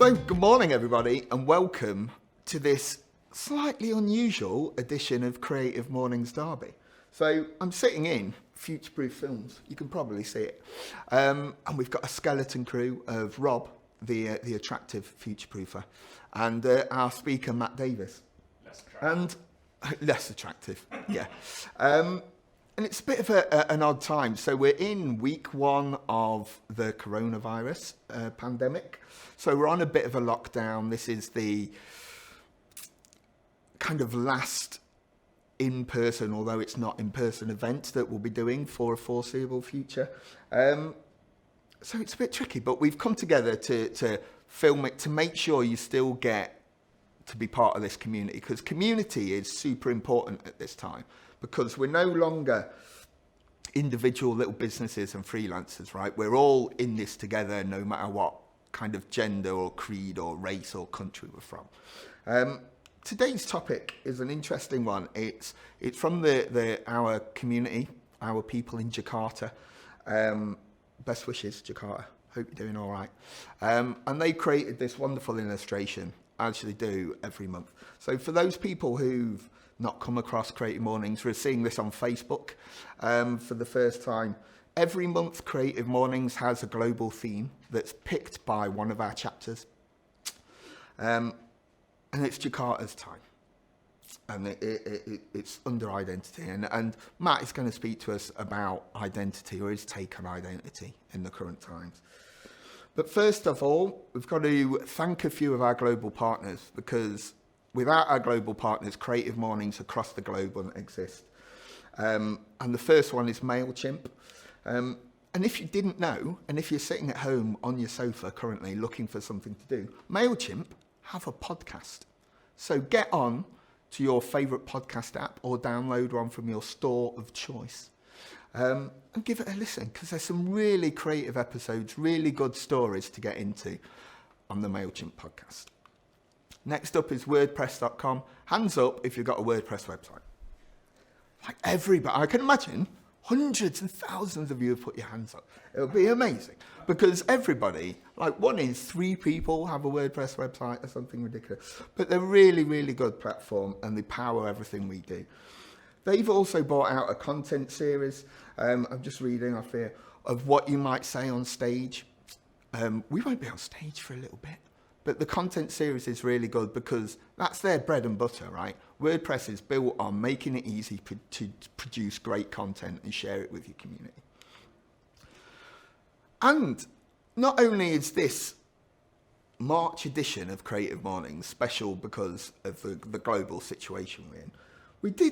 So, good morning, everybody, and welcome to this slightly unusual edition of Creative Mornings Derby. So, I'm sitting in Future-Proof Films. You can probably see it. And we've got a skeleton crew of Rob, the attractive future-proofer, and our speaker, Matt Davies. Less attractive. And less attractive, yeah. And it's a bit of an odd time. So we're in week 1 of the coronavirus pandemic. So we're on a bit of a lockdown. This is the kind of last in-person, although it's not in-person, event that we'll be doing for a foreseeable future. So it's a bit tricky, but we've come together to film it, to make sure you still get to be part of this community, because community is super important at this time, because we're no longer individual little businesses and freelancers, right? We're all in this together, no matter what kind of gender or creed or race or country we're from. Today's topic is an interesting one. It's from our community, our people in Jakarta. Best wishes, Jakarta. Hope you're doing all right. And they created this wonderful illustration, as they do every month. So for those people who've not come across Creative Mornings, we're seeing this on Facebook for the first time. Every month, Creative Mornings has a global theme that's picked by one of our chapters. And it's Jakarta's time. And it's under identity. And Matt is going to speak to us about identity, or his take on identity in the current times. But first of all, we've got to thank a few of our global partners, because without our global partners, Creative Mornings across the globe wouldn't exist. And the first one is MailChimp. And if you didn't know, and if you're sitting at home on your sofa currently looking for something to do, MailChimp have a podcast. So get on to your favourite podcast app or download one from your store of choice. And give it a listen, because there's some really creative episodes, really good stories to get into on the MailChimp podcast. Next up is WordPress.com. Hands up if you've got a WordPress website. Like everybody, I can imagine hundreds and thousands of you have put your hands up. It'll be amazing, because everybody, like 1 in 3 people have a WordPress website or something ridiculous. But they're really, really good platform, and they power everything we do. They've also brought out a content series. I'm just reading off here of what you might say on stage. We won't be on stage for a little bit, but the content series is really good, because that's their bread and butter, right? WordPress is built on making it easy to produce great content and share it with your community. And not only is this March edition of Creative Mornings special because of the global situation we're in, we do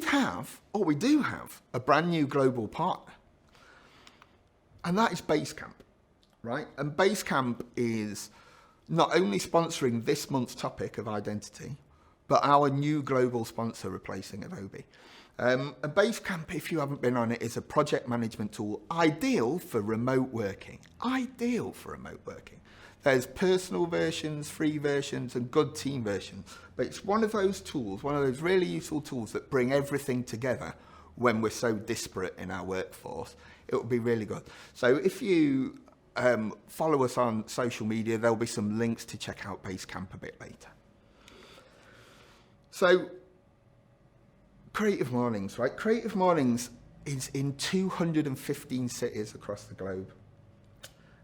have a brand new global partner, and that is Basecamp, right? And Basecamp is not only sponsoring this month's topic of identity, but our new global sponsor replacing Adobe. And Basecamp, if you haven't been on it, is a project management tool ideal for remote working. Ideal for remote working. There's personal versions, free versions, and good team versions. But it's one of those tools, one of those really useful tools that bring everything together when we're so disparate in our workforce. It would be really good. So if you follow us on social media, there'll be some links to check out Basecamp a bit later. So, Creative Mornings, right? Creative Mornings is in 215 cities across the globe.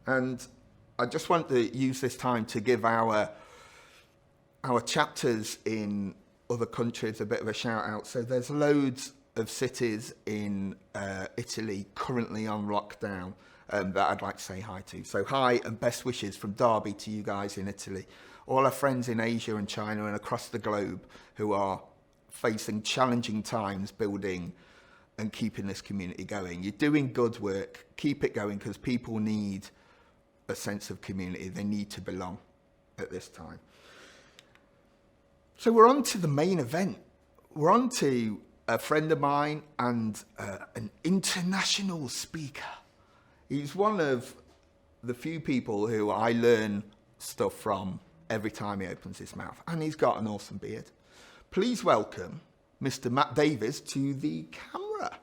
And I just want to use this time to give our chapters in other countries a bit of a shout out. So there's loads of cities in Italy currently on lockdown that I'd like to say hi to. So hi and best wishes from Derby to you guys in Italy. All our friends in Asia and China and across the globe who are facing challenging times building and keeping this community going. You're doing good work. Keep it going, because people need a sense of community. They need to belong at this time. So we're on to the main event. We're on to a friend of mine and an international speaker. He's one of the few people who I learn stuff from every time he opens his mouth. And he's got an awesome beard. Please welcome Mr. Matt Davies to the camera.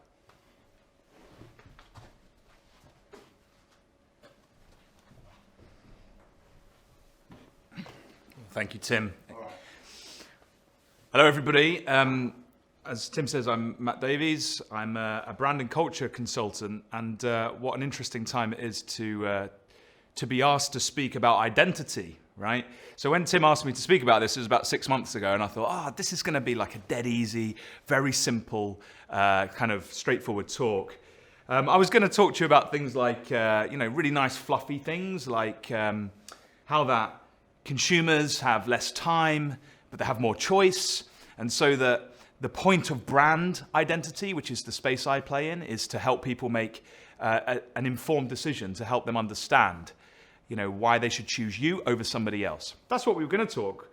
Thank you, Tim. Hello, everybody. As Tim says, I'm Matt Davies. I'm a brand and culture consultant, and what an interesting time it is to be asked to speak about identity, right? So when Tim asked me to speak about this, it was about 6 months ago, and I thought, this is going to be like a dead easy, very simple, kind of straightforward talk. I was going to talk to you about things like, really nice fluffy things, like how that consumers have less time, but they have more choice. And so that the point of brand identity, which is the space I play in, is to help people make an informed decision, to help them understand, why they should choose you over somebody else. That's what we were going to talk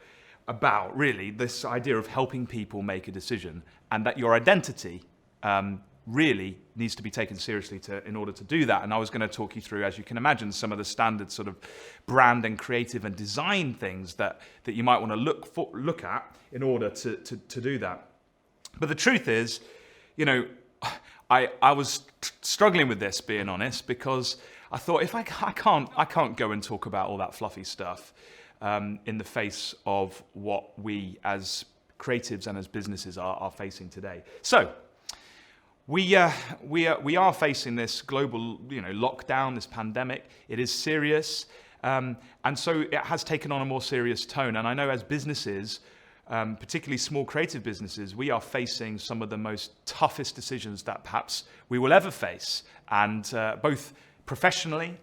about, really, this idea of helping people make a decision, and that your identity really needs to be taken seriously in order to do that. And I was going to talk you through, as you can imagine, some of the standard sort of brand and creative and design things that you might want to look at in order to do that. But the truth is, I was struggling with this, being honest, because I thought, if I can't go and talk about all that fluffy stuff in the face of what we as creatives and as businesses are facing today. So we are facing this global, lockdown, this pandemic. It is serious, and so it has taken on a more serious tone. And I know as businesses, particularly small creative businesses, we are facing some of the most toughest decisions that perhaps we will ever face, and both professionally,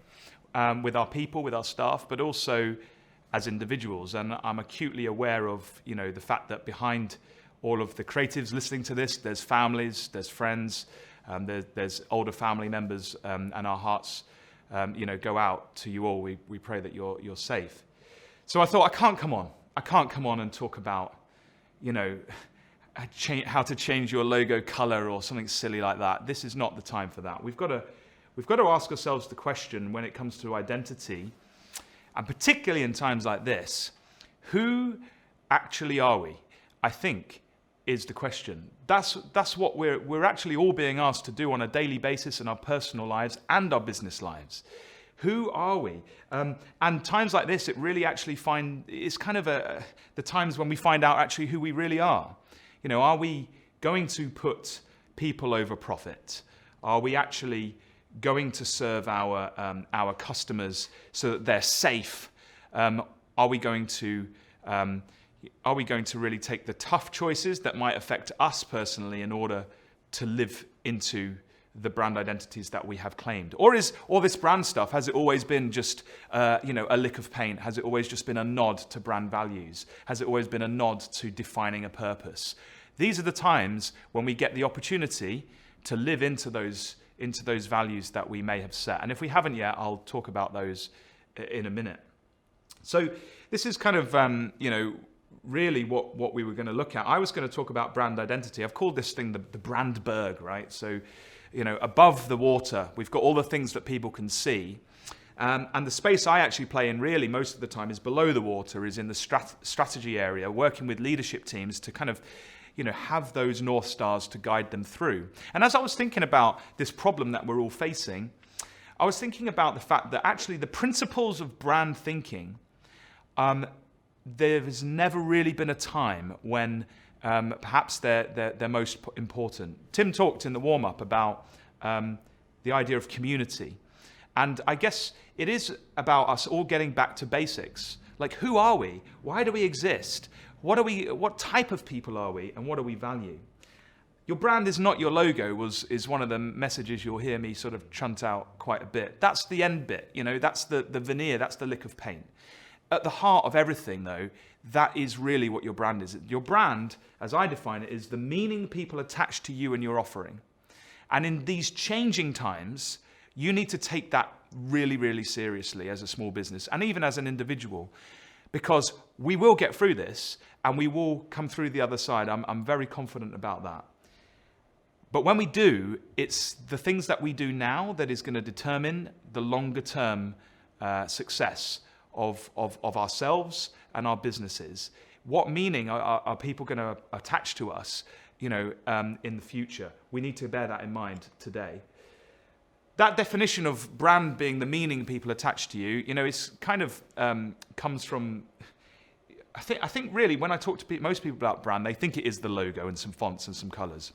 with our people, with our staff, but also as individuals. And I'm acutely aware of, the fact that behind all of the creatives listening to this, there's families, there's friends, there's older family members, and our hearts, go out to you all. We pray that you're safe. So I thought, I can't come on and talk about, how to change your logo color or something silly like that. This is not the time for that. We've got to ask ourselves the question when it comes to identity, and particularly in times like this, who actually are we? I think is the question. That's what we're actually all being asked to do on a daily basis in our personal lives and our business lives. Who are we? And times like this, it really actually it's kind of the times when we find out actually who we really are. Are we going to put people over profit? Are we actually going to serve our customers so that they're safe? Are we going to really take the tough choices that might affect us personally in order to live into the brand identities that we have claimed? Or is all this brand stuff, has it always been just a lick of paint? Has it always just been a nod to brand values? Has it always been a nod to defining a purpose? These are the times when we get the opportunity to live into those values that we may have set. And if we haven't yet, I'll talk about those in a minute. So this is kind of, really what we were going to look at. I was going to talk about brand identity. I've called this thing the brand berg, right? So, above the water, we've got all the things that people can see. And the space I actually play in really most of the time is below the water, is in the strategy area, working with leadership teams to kind of, have those North Stars to guide them through. And as I was thinking about this problem that we're all facing, I was thinking about the fact that actually the principles of brand thinking, there has never really been a time when perhaps they're most important. Tim talked in the warm-up about the idea of community. And I guess it is about us all getting back to basics. Like, who are we? Why do we exist? What type of people are we? And what do we value? Your brand is not your logo is one of the messages you'll hear me sort of chunt out quite a bit. That's the end bit, that's the veneer, that's the lick of paint. At the heart of everything, though, that is really what your brand is. Your brand, as I define it, is the meaning people attach to you and your offering. And in these changing times, you need to take that really, really seriously as a small business and even as an individual, because we will get through this and we will come through the other side. I'm very confident about that. But when we do, it's the things that we do now that is going to determine the longer term success of ourselves and our businesses. What meaning are people going to attach to us, in the future? We need to bear that in mind today. That definition of brand being the meaning people attach to you, it's kind of comes from I think really when I talk to most people about brand, they think it is the logo and some fonts and some colors.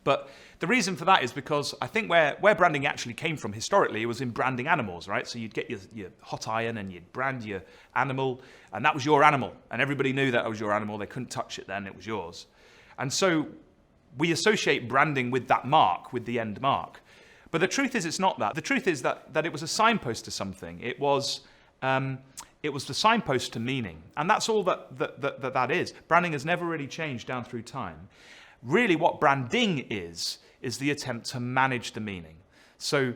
But the reason for that is because I think where branding actually came from historically, it was in branding animals, right? So you'd get your hot iron and you'd brand your animal, and that was your animal. And everybody knew that was your animal. They couldn't touch it then, it was yours. And so we associate branding with that mark, with the end mark. But the truth is it's not that. The truth is that it was a signpost to something. It was the signpost to meaning. And that's all that is. Branding has never really changed down through time. Really what branding is the attempt to manage the meaning. So,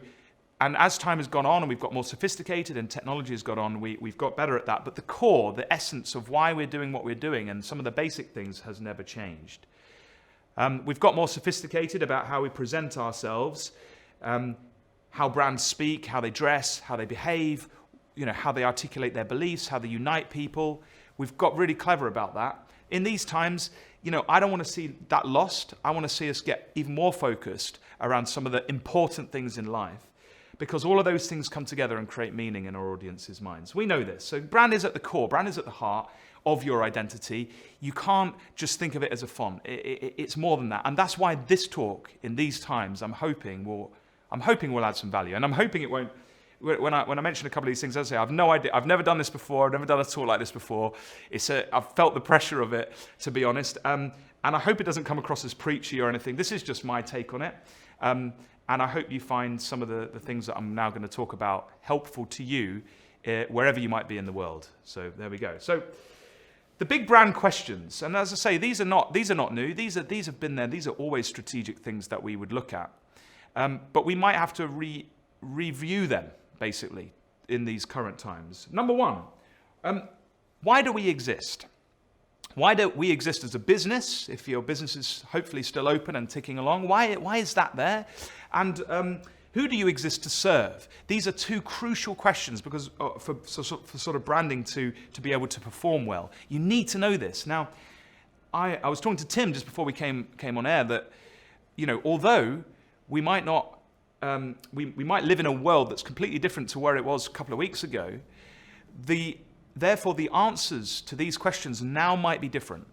and as time has gone on and we've got more sophisticated and technology has gone on, we've got better at that. But the core, the essence of why we're doing what we're doing and some of the basic things has never changed. We've got more sophisticated about how we present ourselves, how brands speak, how they dress, how they behave, how they articulate their beliefs, how they unite people. We've got really clever about that. In these times, I don't want to see that lost. I want to see us get even more focused around some of the important things in life, because all of those things come together and create meaning in our audience's minds. We know this. So brand is at the core. Brand is at the heart of your identity. You can't just think of it as a font. It's more than that. And that's why this talk in these times, I'm hoping will add some value. And I'm hoping it won't. When I mention a couple of these things, I say I've no idea. I've never done this before. I've never done a talk like this before. I've felt the pressure of it, to be honest. And I hope it doesn't come across as preachy or anything. This is just my take on it. And I hope you find some of the things that I'm now going to talk about helpful to you wherever you might be in the world. So there we go. So the big brand questions, and as I say, these are not new. These have been there. These are always strategic things that we would look at. But we might have to review them, basically, in these current times. Number one, why do we exist? Why do we exist as a business? If your business is hopefully still open and ticking along, why is that there? And who do you exist to serve? These are two crucial questions because for sort of branding to be able to perform well. You need to know this. Now, I was talking to Tim just before we came on air that, although we might not we might live in a world that's completely different to where it was a couple of weeks ago. Therefore, the answers to these questions now might be different.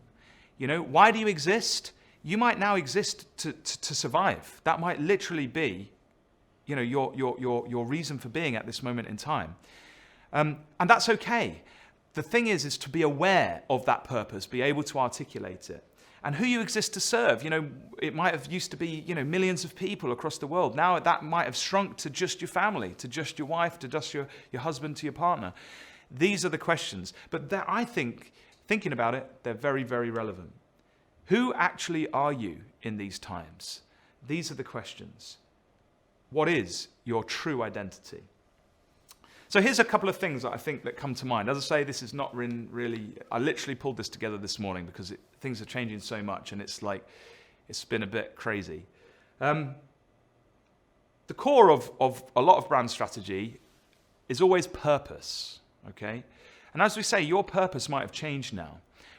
Why do you exist? You might now exist to survive. That might literally be, your reason for being at this moment in time, and that's okay. The thing is to be aware of that purpose, be able to articulate it. And who you exist to serve. It might have used to be, millions of people across the world. Now that might have shrunk to just your family, to just your wife, to just your husband, to your partner. These are the questions. But I think, thinking about it, they're very, very relevant. Who actually are you in these times? These are the questions. What is your true identity? So here's a couple of things that I think that come to mind. As I say, this is not really, I literally pulled this together this morning because things are changing so much and it's been a bit crazy. The core of a lot of brand strategy is always purpose, okay? And as we say, your purpose might have changed now.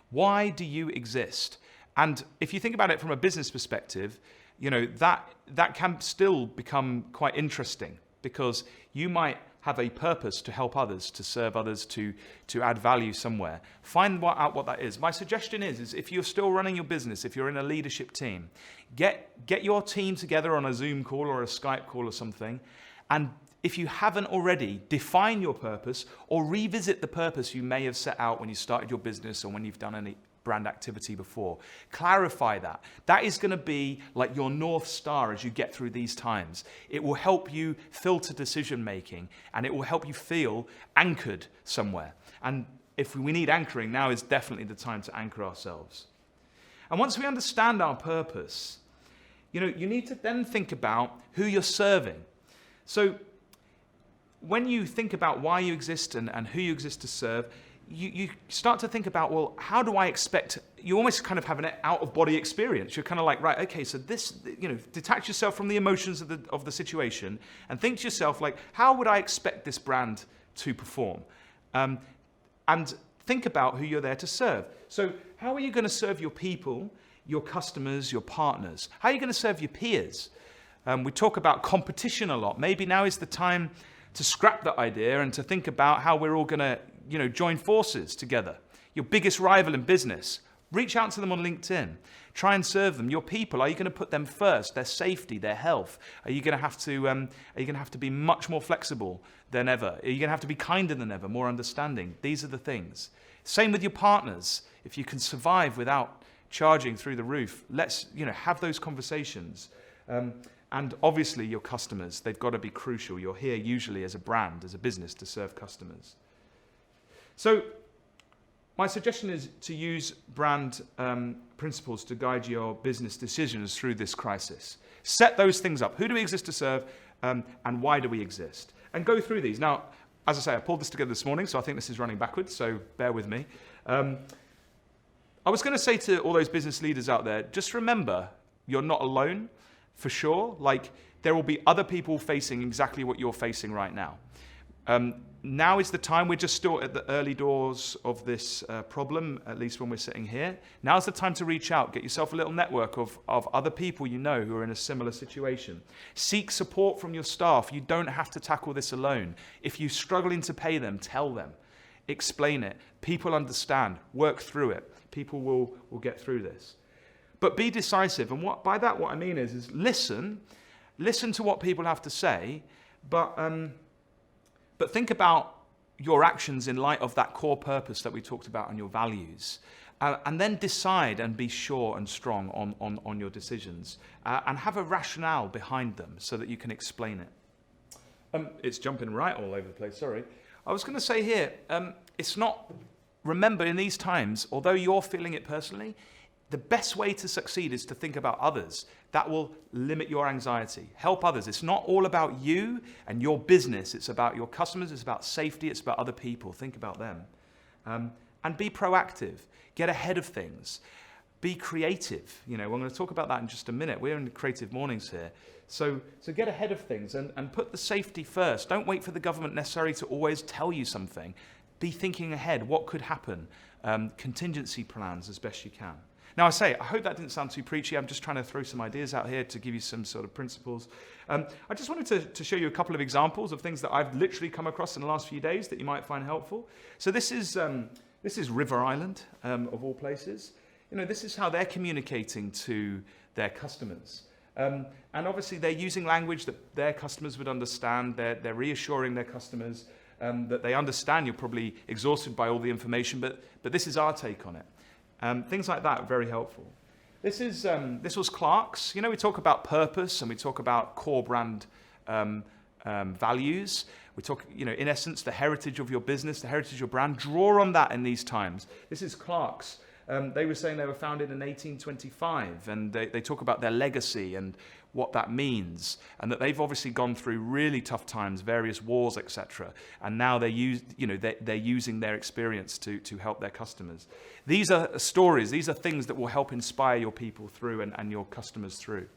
Why do you exist? And if you think about it from a business perspective, that can still become quite interesting because you might have a purpose to help others, to serve others, to add value somewhere. Find out what that is. My suggestion is if you're still running your business, if you're in a leadership team, get your team together on a Zoom call or a Skype call or something, and if you haven't already, define your purpose or revisit the purpose you may have set out when you started your business or when you've done any brand activity before. Clarify that. That is going to be like your North Star as you get through these times. It will help you filter decision making and it will help you feel anchored somewhere. And if we need anchoring, now is definitely the time to anchor ourselves. And once we understand our purpose, you need to then think about who you're serving. So when you think about why you exist and who you exist to serve, you start to think about, well, how do I expect, you almost kind of have an out-of-body experience. You're kind of like, right, okay, so this, detach yourself from the emotions of the situation and think to yourself, like, how would I expect this brand to perform? And think about who you're there to serve. So how are you going to serve your people, your customers, your partners? How are you going to serve your peers? We talk about competition a lot. Maybe now is the time to scrap that idea and to think about how we're all going to join forces together. your biggest rival in business, reach out to them on LinkedIn. Try and serve them. Your people, are you going to put them first? Their safety, their health? Are you going to have to be much more flexible than ever? Are you going to have to be kinder than ever, more understanding? These are the things. Same with your partners. If you can survive without charging through the roof, let's have those conversations. And obviously your customers, they've got to be crucial. You're here usually as a brand, as a business, to serve customers. So my suggestion is to use brand principles to guide your business decisions through this crisis. Set those things up. Who do we exist to serve, and why do we exist? And go through these. Now, as I say, I pulled this together this morning, so I think this is running backwards, so bear with me. I was going to say to all those business leaders out there, just remember, you're not alone, for sure. Like, there will be other people facing exactly what you're facing right now. Now is the time. We're just still at the early doors of this problem, at least when we're sitting here. Now's the time to reach out. Get yourself a little network of other people you know who are in a similar situation. Seek support from your staff. You don't have to tackle this alone. If you're struggling to pay them, tell them. Explain it. People understand. Work through it. People will get through this. But be decisive. And what I mean is listen. Listen to what people have to say, but think about your actions in light of that core purpose that we talked about and your values. And then decide and be sure and strong on your decisions. And have a rationale behind them so that you can explain it. It's jumping right all over the place, sorry. I was going to say here, remember in these times, although you're feeling it personally, the best way to succeed is to think about others. That will limit your anxiety. Help others. It's not all about you and your business. It's about your customers. It's about safety. It's about other people. Think about them. And be proactive. Get ahead of things. Be creative. We're going to talk about that in just a minute. We're in the Creative Mornings here. So get ahead of things and put the safety first. Don't wait for the government necessarily to always tell you something. Be thinking ahead. What could happen? Contingency plans as best you can. Now, I hope that didn't sound too preachy. I'm just trying to throw some ideas out here to give you some sort of principles. I just wanted to show you a couple of examples of things that I've literally come across in the last few days that you might find helpful. So this is River Island, of all places. This is how they're communicating to their customers. And obviously, they're using language that their customers would understand. They're reassuring their customers that they understand you're probably exhausted by all the information, but this is our take on it. Things like that are very helpful. This was Clark's. We talk about purpose and we talk about core brand values. We talk, in essence, the heritage of your business, the heritage of your brand. Draw on that in these times. This is Clark's. They were saying they were founded in 1825, and they talk about their legacy and what that means, and that they've obviously gone through really tough times, various wars, etc. And now they're using their experience to help their customers. These are stories. These are things that will help inspire your people through and your customers through.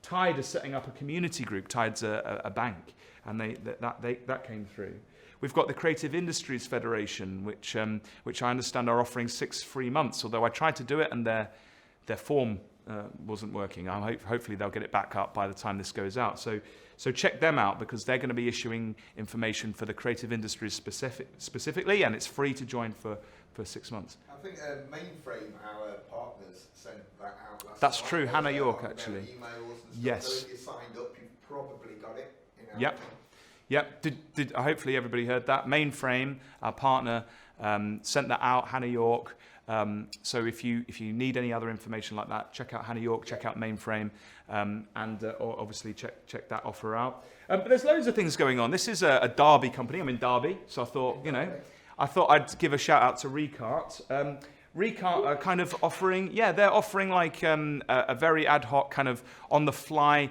Tide is setting up a community group. Tide's a bank, and that came through. We've got the Creative Industries Federation, which I understand are offering 6 free months, although I tried to do it and their form wasn't working. Hopefully they'll get it back up by the time this goes out. So check them out, because they're going to be issuing information for the creative industries specifically, and it's free to join for 6 months. I think Mainframe, our partners, sent that out. That's true. Hannah York, actually. Emails and stuff. Yes. So if you signed up, you've probably got it. Yep. Hopefully everybody heard that. Mainframe, our partner, sent that out. Hannah York. So if you need any other information like that, check out Hannah York, check out Mainframe, or obviously check that offer out. But there's loads of things going on. This is a Derby company. I'm in Derby, so I thought I'd give a shout out to Recart. Recart are kind of offering, they're offering like a very ad hoc kind of on the fly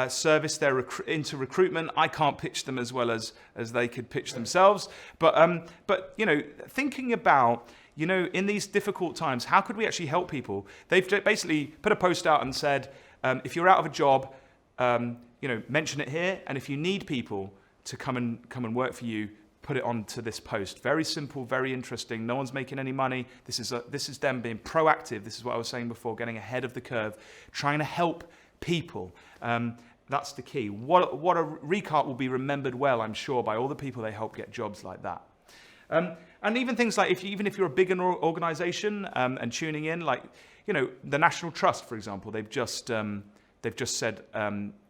service. They're into recruitment. I can't pitch them as well as they could pitch themselves. But thinking about, in these difficult times, how could we actually help people? They've basically put a post out and said, if you're out of a job, mention it here. And if you need people to come and work for you, put it onto this post. Very simple, very interesting. No one's making any money. This is them being proactive. This is what I was saying before, getting ahead of the curve, trying to help people. That's the key. What a Recart will be remembered well, I'm sure, by all the people they help get jobs like that. And And even things like even if you're a big organization and tuning in, like, you know, the National Trust, for example, they've just said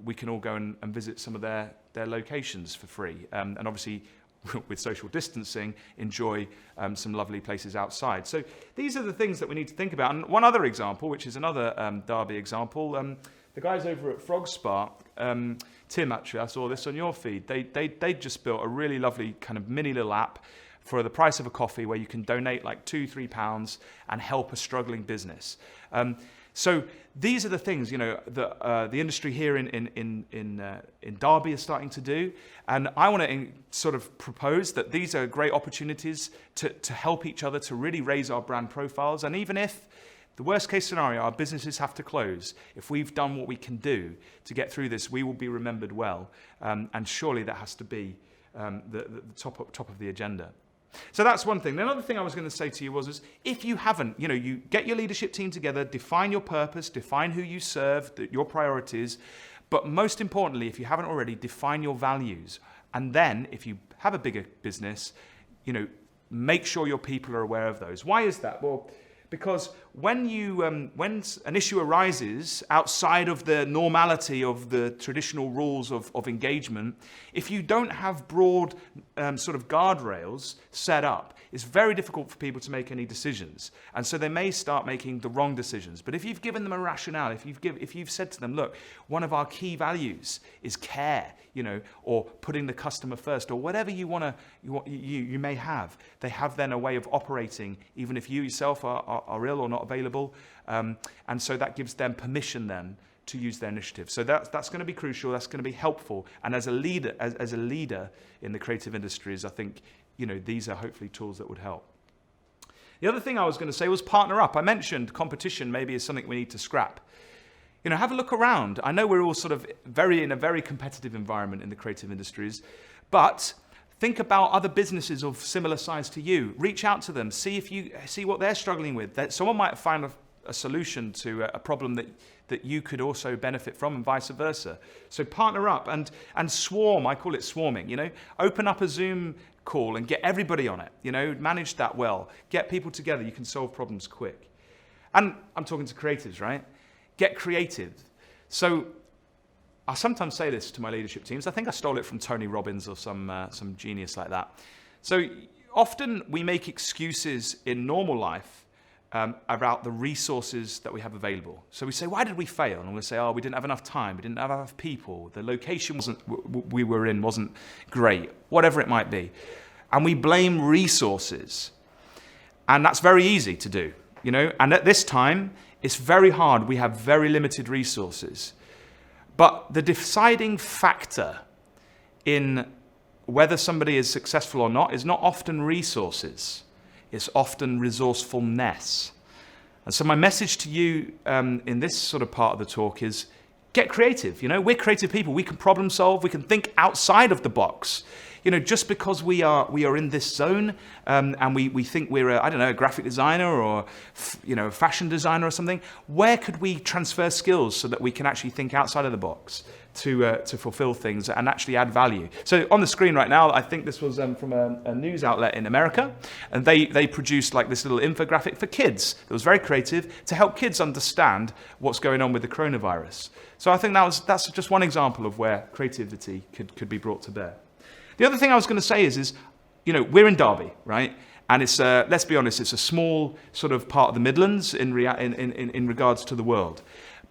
we can all go and visit some of their locations for free. And obviously, with social distancing, enjoy some lovely places outside. So these are the things that we need to think about. And one other example, which is another Derby example, the guys over at Frog Spark, Tim, actually, I saw this on your feed. They just built a really lovely kind of mini little app for the price of a coffee where you can donate like £2-3 and help a struggling business. So these are the things, you know, that the industry here in Derby is starting to do. And I want to sort of propose that these are great opportunities to help each other, to really raise our brand profiles. And even if the worst case scenario, our businesses have to close, if we've done what we can do to get through this, we will be remembered well. And surely that has to be the top of the agenda. So that's one thing. Another thing I was going to say to you was if you haven't, you know, you get your leadership team together, define your purpose, define who you serve, your priorities, but most importantly, if you haven't already, define your values. And then if you have a bigger business, you know, make sure your people are aware of those. Why is that? Well, because when an issue arises outside of the normality of the traditional rules of engagement, if you don't have broad sort of guardrails set up, it's very difficult for people to make any decisions. And so they may start making the wrong decisions. But if you've given them a rationale, if you've said to them, look, one of our key values is care, you know, or putting the customer first, or whatever you may have, they have then a way of operating, even if you yourself are ill or not available. And so that gives them permission then to use their initiative. So that's going to be crucial. That's going to be helpful. And as a leader, as a leader in the creative industries, I think, you know, these are hopefully tools that would help. The other thing I was going to say was partner up. I mentioned competition maybe is something we need to scrap. You know, have a look around. I know we're all sort of in a very competitive environment in the creative industries, but think about other businesses of similar size to you. Reach out to them. See what they're struggling with. That someone might find a solution to a problem that you could also benefit from, and vice versa. So partner up and swarm. I call it swarming. You know, open up a Zoom call and get everybody on it. You know, manage that well. Get people together. You can solve problems quick. And I'm talking to creatives, right? Get creative. So I sometimes say this to my leadership teams. I think I stole it from Tony Robbins or some genius like that. So often we make excuses in normal life about the resources that we have available. So we say, why did we fail? And we'll say, we didn't have enough time. We didn't have enough people. The location we were in wasn't great, whatever it might be. And we blame resources. And that's very easy to do, you know. And at this time, it's very hard. We have very limited resources. But the deciding factor in whether somebody is successful or not is not often resources. It's often resourcefulness. And so my message to you in this sort of part of the talk is get creative. You know, we're creative people. We can problem solve. We can think outside of the box. You know, just because we are in this zone and we think we're a graphic designer or a fashion designer or something, where could we transfer skills so that we can actually think outside of the box to fulfill things and actually add value? So on the screen right now, I think this was from a news outlet in America, and they produced like this little infographic for kids that was very creative to help kids understand what's going on with the coronavirus. So I think that's just one example of where creativity could be brought to bear. The other thing I was going to say is, you know, we're in Derby, right? And it's, let's be honest, it's a small sort of part of the Midlands in regards to the world.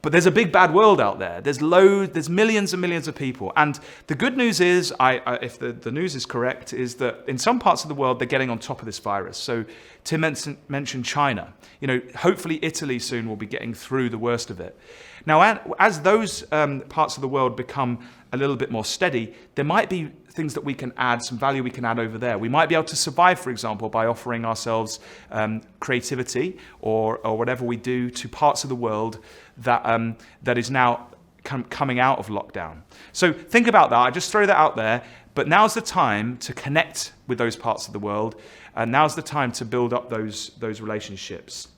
But there's a big bad world out there. There's millions and millions of people. And the good news is, if the news is correct, is that in some parts of the world, they're getting on top of this virus. So Tim mentioned China. You know, hopefully Italy soon will be getting through the worst of it. Now, as those parts of the world become a little bit more steady, there might be things that we can add, some value we can add over there. We might be able to survive, for example, by offering ourselves creativity or whatever we do to parts of the world that is now coming out of lockdown. So think about that. I just throw that out there. But now's the time to connect with those parts of the world. And now's the time to build up those relationships.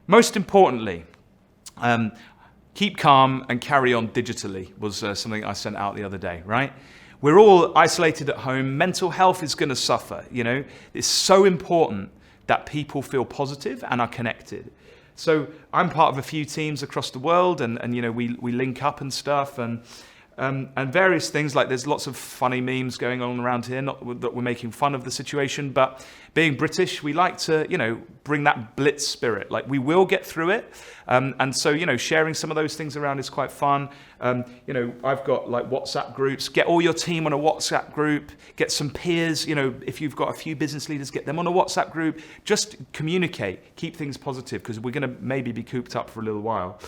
Most importantly, keep calm and carry on digitally was something I sent out the other day, right? we're all isolated at home. Mental health is going to suffer. It's so important that people feel positive and are connected. So I'm part of a few teams across the world, and we link up and stuff, and various things. Like, there's lots of funny memes going on around here, not that we're making fun of the situation, but being British, we like to, bring that blitz spirit. Like, we will get through it. And so, sharing some of those things around is quite fun. I've got like WhatsApp groups. Get all your team on a WhatsApp group. Get some peers, if you've got a few business leaders, get them on a WhatsApp group. Just communicate, keep things positive, because we're going to maybe be cooped up for a little while.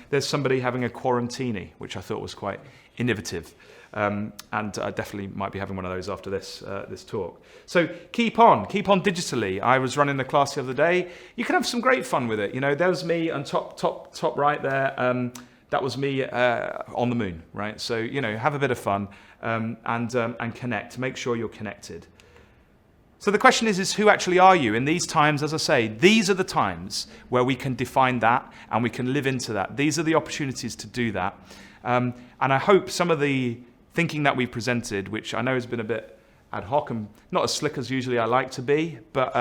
There's somebody having a quarantini, which I thought was quite innovative. And I definitely might be having one of those after this talk. So keep on digitally. I was running the class the other day. You can have some great fun with it. There was me on top right there. That was me on the moon, right? So have a bit of fun and connect. Make sure you're connected. So the question is who actually are you? In these times, as I say, these are the times where we can define that and we can live into that. These are the opportunities to do that. And I hope some of the thinking that we presented, which I know has been a bit ad hoc and not as slick as usually I like to be, but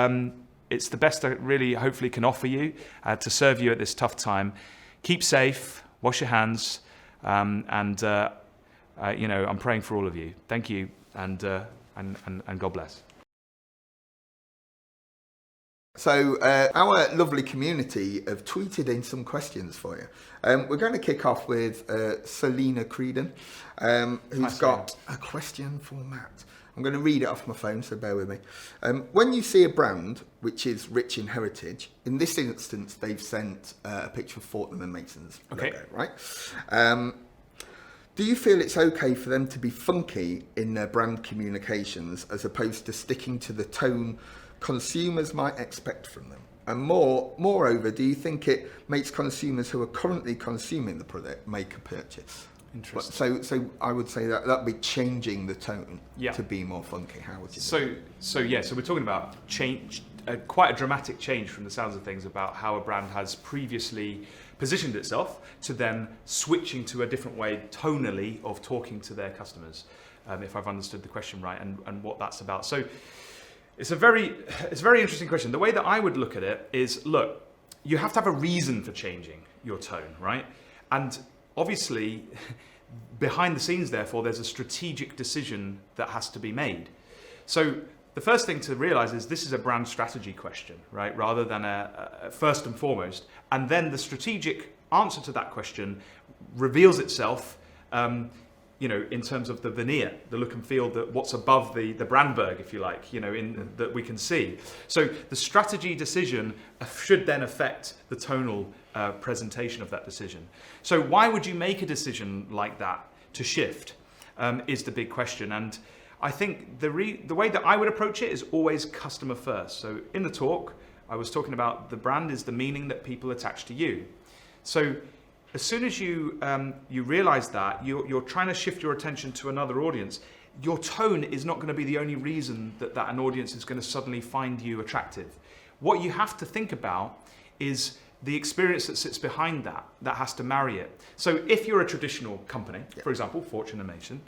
it's the best I really hopefully can offer you to serve you at this tough time. Keep safe, wash your hands, and I'm praying for all of you. Thank you, and God bless. So our lovely community have tweeted in some questions for you. We're going to kick off with Selena Creedon, who's got a question for Matt. I'm going to read it off my phone, so bear with me. When you see a brand which is rich in heritage, in this instance, they've sent a picture of Fortnum & Mason's logo, right? Do you feel it's okay for them to be funky in their brand communications as opposed to sticking to the tone consumers might expect from them? And moreover, do you think it makes consumers who are currently consuming the product make a purchase? Interesting. So I would say that'd be changing the tone to be more funky. How would you do So we're talking about change, quite a dramatic change from the sounds of things about how a brand has previously positioned itself to then switching to a different way tonally of talking to their customers, if I've understood the question right, and what that's about. So it's a very interesting question. The way that I would look at it is, look, you have to have a reason for changing your tone, right? And obviously, behind the scenes, therefore, there's a strategic decision that has to be made. So the first thing to realize is this is a brand strategy question, right? Rather than a first and foremost. And then the strategic answer to that question reveals itself in terms of the veneer, the look and feel, what's above the Brandberg, if you like, that we can see. So the strategy decision should then affect the tonal presentation of that decision. So why would you make a decision like that to shift is the big question. And I think the way that I would approach it is always customer first. So in the talk, I was talking about the brand is the meaning that people attach to you. So as soon as you realize that, you're trying to shift your attention to another audience, your tone is not going to be the only reason that an audience is going to suddenly find you attractive. What you have to think about is the experience that sits behind that has to marry it. So if you're a traditional company, for example, Fortune & Mason,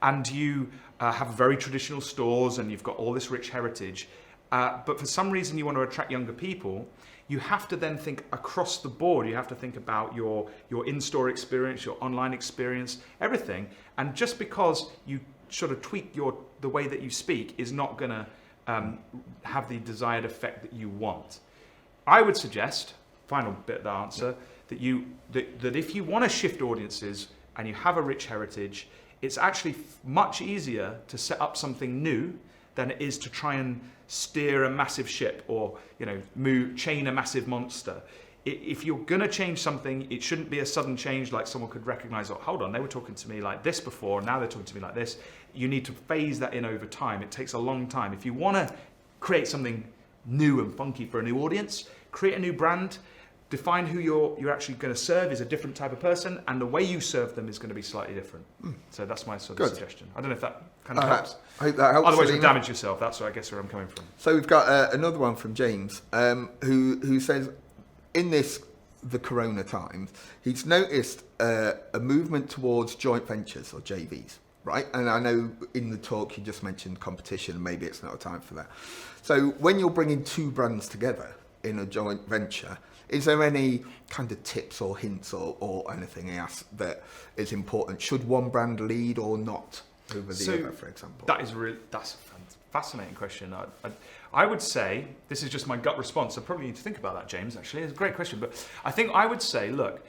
and you have very traditional stores and you've got all this rich heritage, but for some reason you want to attract younger people, you have to then think across the board. You have to think about your in-store experience, your online experience, everything. And just because you sort of tweak the way that you speak is not going to have the desired effect that you want. I would suggest, final bit of the answer, that if you want to shift audiences and you have a rich heritage, it's actually much easier to set up something new than it is to try and steer a massive ship or chain a massive monster. If you're going to change something, it shouldn't be a sudden change like someone could recognize, oh, hold on, they were talking to me like this before, now they're talking to me like this. You need to phase that in over time. It takes a long time. If you want to create something new and funky for a new audience, create a new brand, define who you're actually going to serve is a different type of person, and the way you serve them is going to be slightly different. So that's my sort of suggestion. I don't know if that kind of helps. I hope that helps. Otherwise you'll damage yourself. That's I guess where I'm coming from. So we've got another one from James, who says, in the Corona times, he's noticed a movement towards joint ventures or JVs. right? And I know in the talk you just mentioned competition, maybe it's not a time for that. So when you're bringing two brands together in a joint venture, is there any kind of tips or hints or anything else that is important? Should one brand lead or not over the other, for example? That's a fascinating question. I would say, this is just my gut response, I probably need to think about that, James, actually. It's a great question, but I think I would say, look,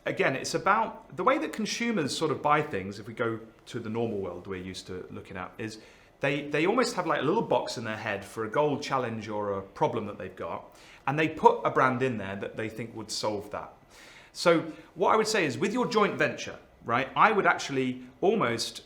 again, it's about the way that consumers sort of buy things, if we go to the normal world we're used to looking at, is they almost have like a little box in their head for a goal, challenge, or a problem that they've got, and they put a brand in there that they think would solve that. So what I would say is, with your joint venture, right, I would actually almost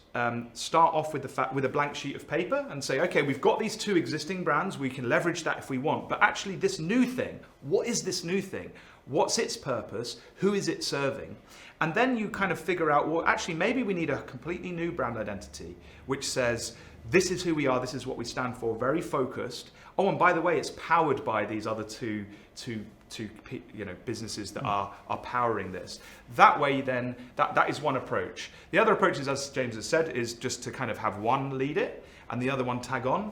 start off with a blank sheet of paper and say, okay, we've got these two existing brands, we can leverage that if we want, but actually this new thing, what is this new thing? What's its purpose? Who is it serving? And then you kind of figure out, well, actually, maybe we need a completely new brand identity, which says, this is who we are, this is what we stand for, very focused. Oh, and by the way, it's powered by these other two businesses that are powering this. That way, then, that is one approach. The other approach is, as James has said, is just to kind of have one lead it and the other one tag on.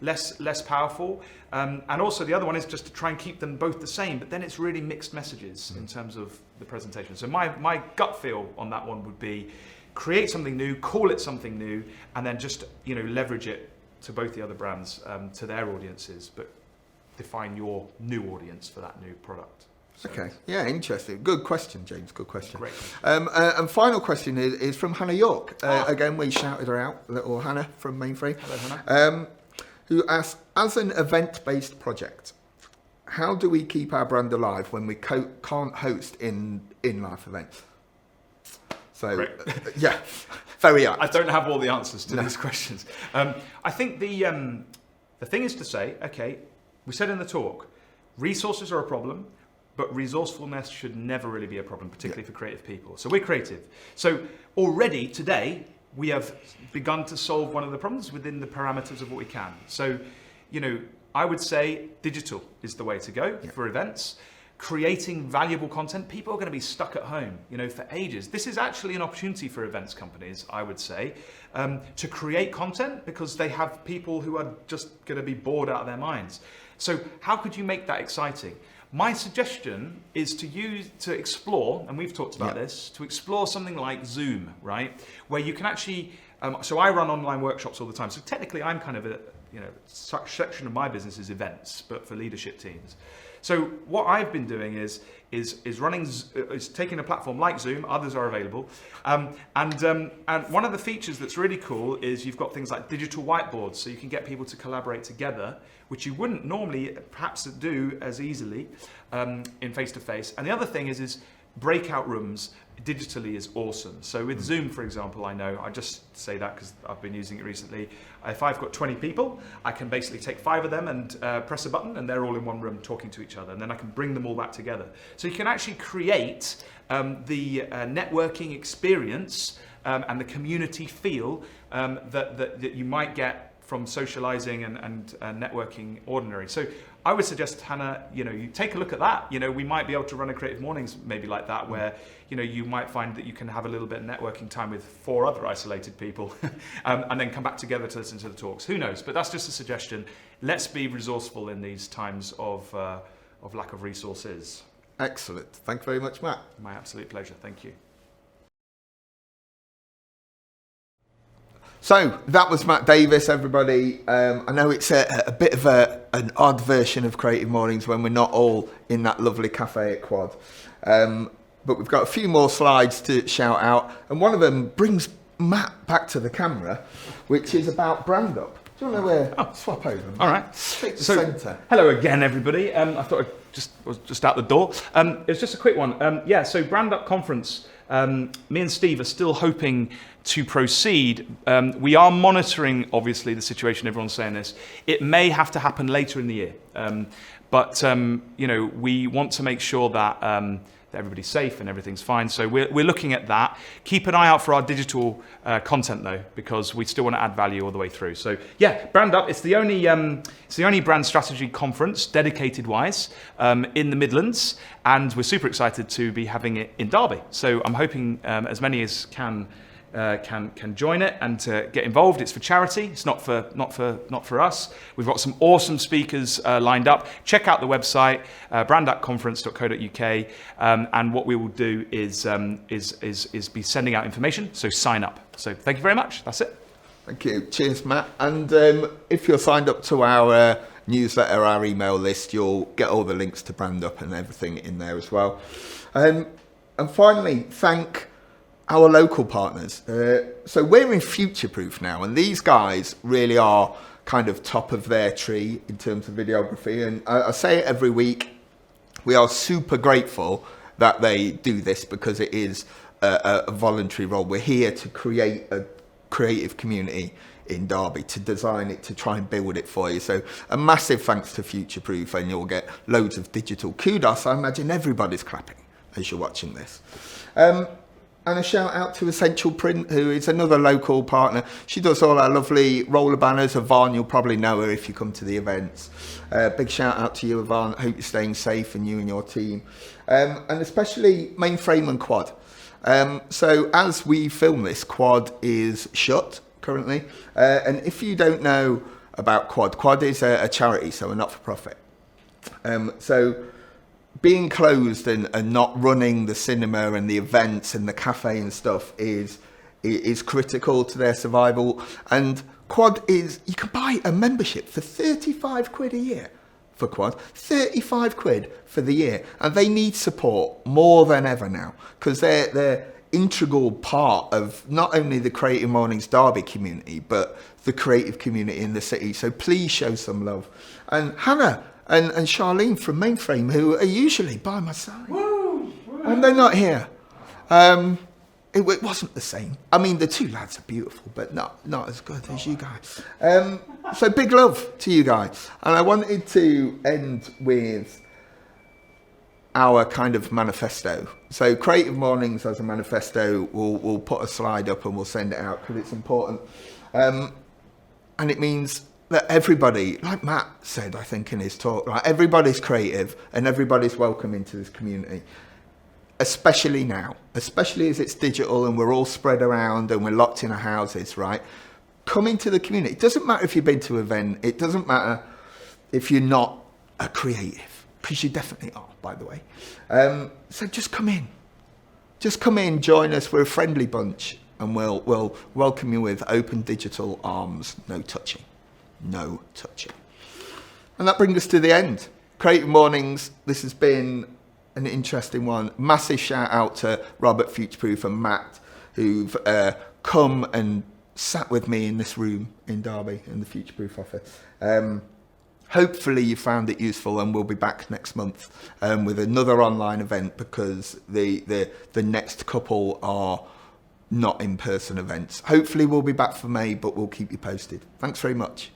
Less powerful. And also the other one is just to try and keep them both the same, but then it's really mixed messages in terms of the presentation. So my gut feel on that one would be create something new, call it something new, and then just leverage it to both the other brands, to their audiences, but define your new audience for that new product. So. Okay, yeah, interesting. Good question, James, good question. Great. And final question is from Hannah York. Again, we shouted her out, little Hannah from Mainframe. Hello, Hannah. Who asked, as an event-based project, how do we keep our brand alive when we can't host in-life events? So, yeah, very apt. I don't have all the answers to these questions. I think the thing is to say, okay, we said in the talk, resources are a problem, but resourcefulness should never really be a problem, particularly for creative people. So we're creative. So already today, we have begun to solve one of the problems within the parameters of what we can. So, I would say digital is the way to go for events. Creating valuable content. People are going to be stuck at home, for ages. This is actually an opportunity for events companies, I would say, to create content because they have people who are just going to be bored out of their minds. So how could you make that exciting? My suggestion is to explore, and we've talked about this, to explore something like Zoom, right? Where you can actually, so I run online workshops all the time. So technically I'm kind of a, section of my business is events, but for leadership teams. So what I've been doing is taking a platform like Zoom, others are available, and one of the features that's really cool is you've got things like digital whiteboards, so you can get people to collaborate together, which you wouldn't normally perhaps do as easily in face-to-face. And the other thing is breakout rooms digitally is awesome. So with Zoom, for example, I just say that because I've been using it recently. If I've got 20 people, I can basically take 5 of them and press a button and they're all in one room talking to each other. And then I can bring them all back together. So you can actually create the networking experience and the community feel that you might get from socializing and networking ordinary. So I would suggest, Hannah, you take a look at that. We might be able to run a Creative Mornings maybe like that, where you might find that you can have a little bit of networking time with 4 other isolated people, and then come back together to listen to the talks. Who knows? But that's just a suggestion. Let's be resourceful in these times of lack of resources. Excellent. Thank you very much, Matt. My absolute pleasure. Thank you. So that was Matt Davies, everybody. I know it's a bit of an odd version of Creative Mornings when we're not all in that lovely cafe at Quad. But we've got a few more slides to shout out. And one of them brings Matt back to the camera, which is about Brand Up. Do you want to swap over? Matt? All right. Take the centre. Hello again, everybody. I thought I was just out the door. It was just a quick one. So Brand Up Conference. Me and Steve are still hoping to proceed. We are monitoring, obviously, the situation. Everyone's saying this. It may have to happen later in the year. But we want to make sure that everybody's safe and everything's fine. So we're looking at that. Keep an eye out for our digital content though, because we still want to add value all the way through. So yeah, Brand Up. It's the only brand strategy conference dedicated wise in the Midlands, and we're super excited to be having it in Derby. So I'm hoping as many as can can join it and to get involved. It's for charity. It's not for us. We've got some awesome speakers lined up. Check out the website, brand@conference.co.uk, and what we will do is be sending out information. So sign up. So thank you very much. That's it. Thank you. Cheers, Matt. And if you're signed up to our newsletter, our email list, you'll get all the links to Brand Up and everything in there as well. And finally, thank our local partners. So we're in Future Proof now, and these guys really are kind of top of their tree in terms of videography. And I say it every week, we are super grateful that they do this because it is a voluntary role. We're here to create a creative community in Derby, to design it, to try and build it for you. So a massive thanks to Future Proof, and you'll get loads of digital kudos. I imagine everybody's clapping as you're watching this. And a shout out to Essential Print, who is another local partner. She does all our lovely roller banners. Yvonne, you'll probably know her if you come to the events. Big shout out to you, Yvonne. Hope you're staying safe, and you and your team. And especially Mainframe and Quad. So as we film this, Quad is shut currently. And if you don't know about Quad, Quad is a charity, so a not-for-profit. So being closed and not running the cinema and the events and the cafe and stuff is critical to their survival. And Quad is, you can buy a membership for 35 quid a year for Quad, 35 quid for the year. And they need support more than ever now, because they're integral part of not only the Creative Mornings Derby community, but the creative community in the city. So please show some love. And Hannah and Charlene from Mainframe, who are usually by my side. Woo! And they're not here. It wasn't the same. I mean, the two lads are beautiful, but not as good as you guys. So big love to you guys. And I wanted to end with our kind of manifesto. So Creative Mornings as a manifesto, we'll put a slide up and we'll send it out because it's important. And it means that everybody, like Matt said, I think in his talk, like everybody's creative and everybody's welcome into this community, especially now, especially as it's digital and we're all spread around and we're locked in our houses, right? Come into the community. It doesn't matter if you've been to an event. It doesn't matter if you're not a creative, because you definitely are, by the way. So just come in. Just come in, join us. We're a friendly bunch, and we'll welcome you with open digital arms. No touching. No touching. And that brings us to the end. Creative Mornings, this has been an interesting one. Massive shout out to Robert, Future Proof, and Matt, who've come and sat with me in this room in Derby in the Future Proof office. Hopefully you found it useful, and we'll be back next month with another online event, because the next couple are not in-person events. Hopefully we'll be back for May, but we'll keep you posted. Thanks very much.